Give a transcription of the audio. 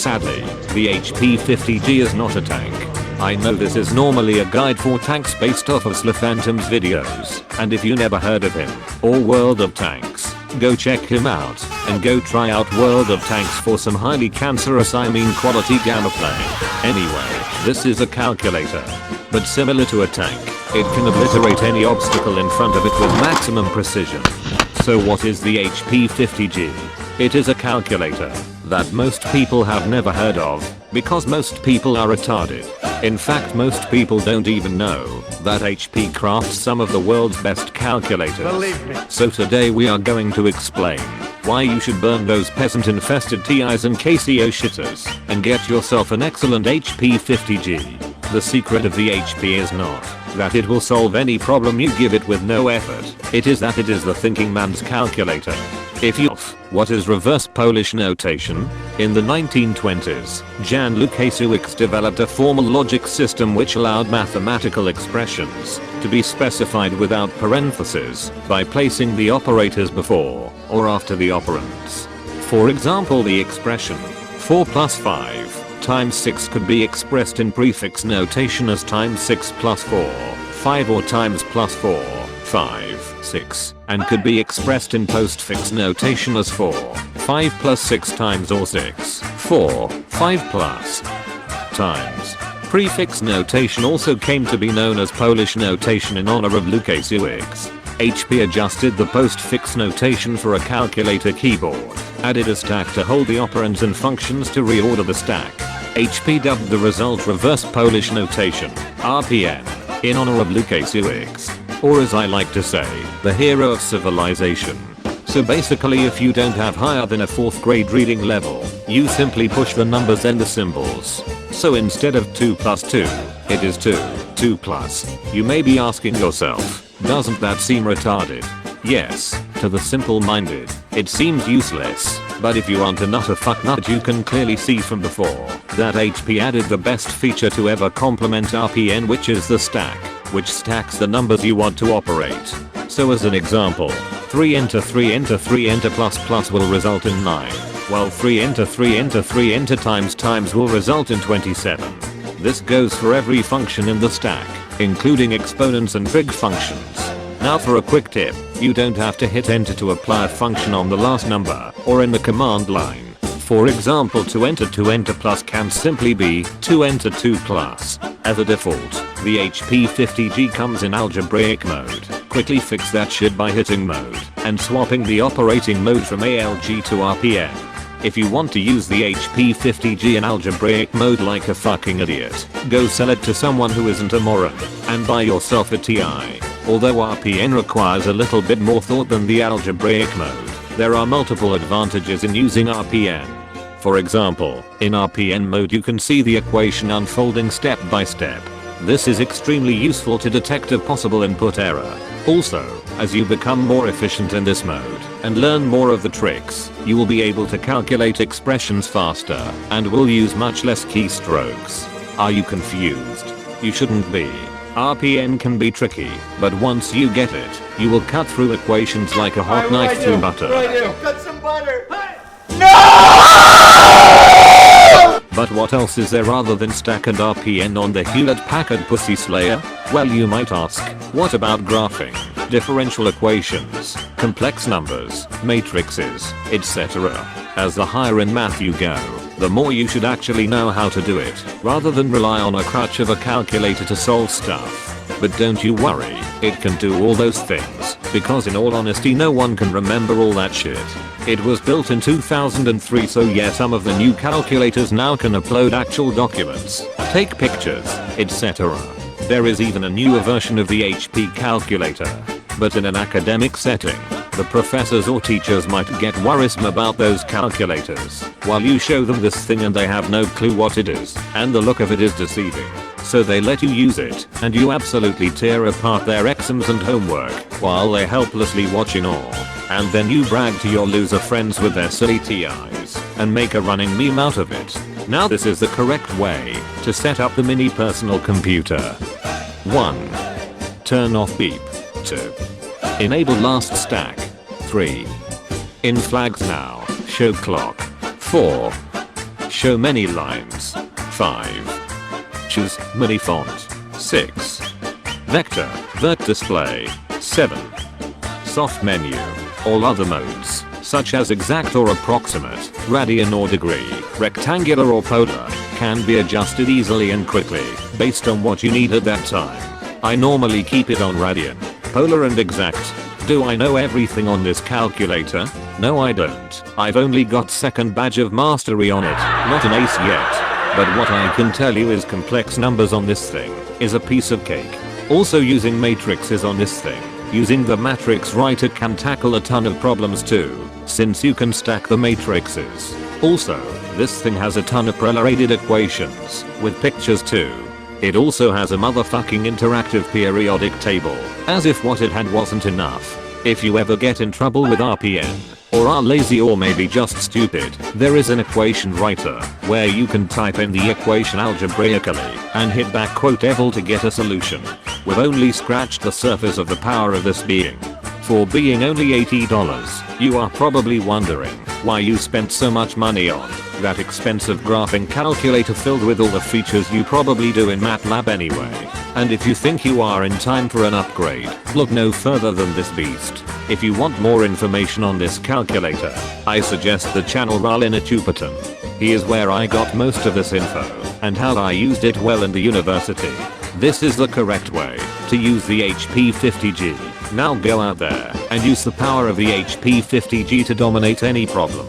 Sadly, the HP50G is not a tank. I know this is normally a guide for tanks based off of SLUR Phantom's videos, and if you never heard of him, or World of Tanks, go check him out, and go try out World of Tanks for some highly cancerous quality gamma play. Anyway, this is a calculator. But similar to a tank, it can obliterate any obstacle in front of it with maximum precision. So what is the HP50G? It is a calculator that most people have never heard of, because most people are retarded. In fact, most people don't even know that HP crafts some of the world's best calculators. Believe me. So today we are going to explain why you should burn those peasant-infested TIs and KCO shitters and get yourself an excellent HP50G. The secret of the HP is not that it will solve any problem you give it with no effort. It is that it is the thinking man's calculator. If you what is reverse Polish notation? In the 1920s, Jan Łukasiewicz developed a formal logic system which allowed mathematical expressions to be specified without parentheses by placing the operators before or after the operands. For example, the expression 4 plus 5 times 6 could be expressed in prefix notation as times 6 plus 4, 5 or times plus 4, 5, 6, and could be expressed in postfix notation as 4, 5 plus 6 times or 6, 4, 5 plus times. Prefix notation also came to be known as Polish notation in honor of Łukasiewicz. HP adjusted the postfix notation for a calculator keyboard, added a stack to hold the operands and functions to reorder the stack. HP dubbed the result reverse Polish notation, RPN, in honor of Łukasiewicz, or as I like to say, the hero of civilization. So basically, if you don't have higher than a 4th grade reading level, you simply push the numbers and the symbols. So instead of 2 plus 2, it is 2 plus. You may be asking yourself, doesn't that seem retarded? Yes, to the simple-minded, it seems useless, but if you aren't a nutter fucknut, you can clearly see from before that HP added the best feature to ever complement RPN, which is the stack, which stacks the numbers you want to operate. So as an example, 3 enter 3 enter 3 enter plus plus will result in 9, while 3 enter 3 enter 3 enter times will result in 27. This goes for every function in the stack, including exponents and trig functions. Now for a quick tip, you don't have to hit enter to apply a function on the last number or in the command line. For example, to enter plus can simply be to enter 2 plus. As a default, the HP50G comes in algebraic mode. Quickly fix that shit by hitting mode and swapping the operating mode from ALG to RPN. If you want to use the HP50G in algebraic mode like a fucking idiot, go sell it to someone who isn't a moron and buy yourself a TI. Although RPN requires a little bit more thought than the algebraic mode, there are multiple advantages in using RPN. For example, in RPN mode you can see the equation unfolding step by step. This is extremely useful to detect a possible input error. Also, as you become more efficient in this mode and learn more of the tricks, you will be able to calculate expressions faster and will use much less keystrokes. Are you confused? You shouldn't be. RPN can be tricky, but once you get it, you will cut through equations like a hot knife through butter. What do I do? Cut some butter. But what else is there other than stack and RPN on the Hewlett-Packard Pussy Slayer? Well, you might ask, what about graphing, differential equations, complex numbers, matrices, etc.? As the higher in math you go, the more you should actually know how to do it, rather than rely on a crutch of a calculator to solve stuff. But don't you worry, it can do all those things, because in all honesty no one can remember all that shit. It was built in 2003, so yeah, some of the new calculators now can upload actual documents, take pictures, etc. There is even a newer version of the HP calculator. But in an academic setting, the professors or teachers might get worrisome about those calculators, while you show them this thing and they have no clue what it is, and the look of it is deceiving. So they let you use it, and you absolutely tear apart their exams and homework, while they helplessly watch in awe. And then you brag to your loser friends with their silly TIs, and make a running meme out of it. Now this is the correct way to set up the mini personal computer. 1. Turn off beep. 2. Enable last stack. 3. In flags now, show clock. 4. Show many lines. 5. Choose mini font. 6. Vector, vert display. 7. Soft menu. All other modes, such as exact or approximate, radian or degree, rectangular or polar, can be adjusted easily and quickly, based on what you need at that time. I normally keep it on radian, polar and exact. Do I know everything on this calculator? No, I don't. I've only got second badge of mastery on it, not an ace yet. But what I can tell you is complex numbers on this thing is a piece of cake. Also, using matrices on this thing, using the matrix writer can tackle a ton of problems too, since you can stack the matrices. Also, this thing has a ton of prelarated equations, with pictures too. It also has a motherfucking interactive periodic table, as if what it had wasn't enough. If you ever get in trouble with RPN, or are lazy or maybe just stupid, there is an equation writer, where you can type in the equation algebraically, and hit back "eval" to get a solution. We've only scratched the surface of the power of this being. For being only $80, you are probably wondering why you spent so much money on that expensive graphing calculator filled with all the features you probably do in MATLAB anyway. And if you think you are in time for an upgrade, look no further than this beast. If you want more information on this calculator, I suggest the channel Ralinachupaton. He is where I got most of this info, and how I used it well in the university. This is the correct way to use the HP50G. Now go out there and use the power of the HP50G to dominate any problem.